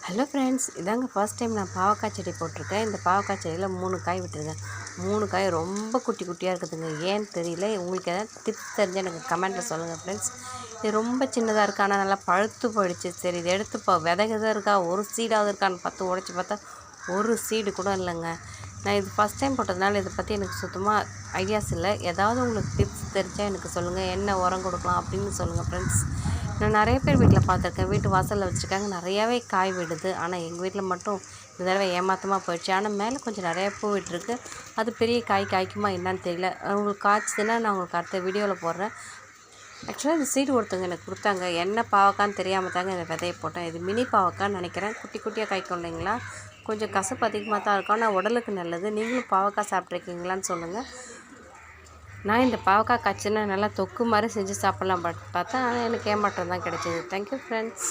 Hello friends, இதாங்க first time நான் பாவக்காய் செடி போட்டிருக்கேன். இந்த பாவக்காய் செடியில் 3 காய் விட்டுருக்கேன். 3 காய் ரொம்ப குட்டி குட்டியாக இருக்குதுங்க. ஏன்னு தெரியல. உங்களுக்கு ஏதாவது டிப்ஸ் தெரிஞ்சால் எனக்கு கமெண்ட்டில் சொல்லுங்கள் ஃப்ரெண்ட்ஸ். இது ரொம்ப சின்னதாக இருக்குது, ஆனால் நல்லா பழுத்து போயிடுச்சு. சரி, இது எடுத்து விதைக தான் இருக்கா, ஒரு சீடாவது இருக்கான்னு பார்த்து உடச்சி பார்த்தா ஒரு சீடு கூட இல்லைங்க. நான் இது ஃபஸ்ட் டைம் போட்டதுனால இதை பற்றி எனக்கு சுத்தமாக ஐடியாஸ் இல்லை. ஏதாவது உங்களுக்கு டிப்ஸ் தெரிஞ்சால் எனக்கு சொல்லுங்கள். என்ன உரம் கொடுக்கலாம் அப்படின்னு சொல்லுங்கள் ஃப்ரெண்ட்ஸ். நான் நிறைய பேர் வீட்டில் பார்த்துருக்கேன், வீட்டு வாசலில் வச்சுருக்காங்க, நிறையாவே காய் விடுது. ஆனால் எங்கள் வீட்டில் மட்டும் இந்த தடவை ஏமாற்றமாக போயிடுச்சு. ஆனால் மேலே கொஞ்சம் நிறைய பூ விட்டுருக்கு. அது பெரிய காய் காய்க்குமா என்னன்னு தெரியல. உங்களுக்கு காய்ச்சதுன்னா நான் உங்களுக்கு அடுத்த வீடியோவில் போடுறேன். ஆக்சுவலாக இந்த சீடு ஒருத்தவங்க எனக்கு கொடுத்தாங்க. என்ன பாவக்கான்னு தெரியாமல் தாங்க இந்த விதையை போட்டேன். இது மினி பாவக்கான்னு நினைக்கிறேன். குட்டி குட்டியாக காய்க்கும் இல்லைங்களா. கொஞ்சம் கசப்பு அதிகமாக தான் இருக்கும், ஆனால் உடலுக்கு நல்லது. நீங்களும் பாவக்காய் சாப்பிட்ருக்கீங்களான்னு சொல்லுங்கள். நான் இந்த பாவக்காய் காய்ச்சினா நல்லா தொக்கு மாதிரி செஞ்சு சாப்பிட்லாம் பார்த்தேன். ஆனால் எனக்கு ஏமாற்றம் தான் கிடைச்சிது. Thank you friends.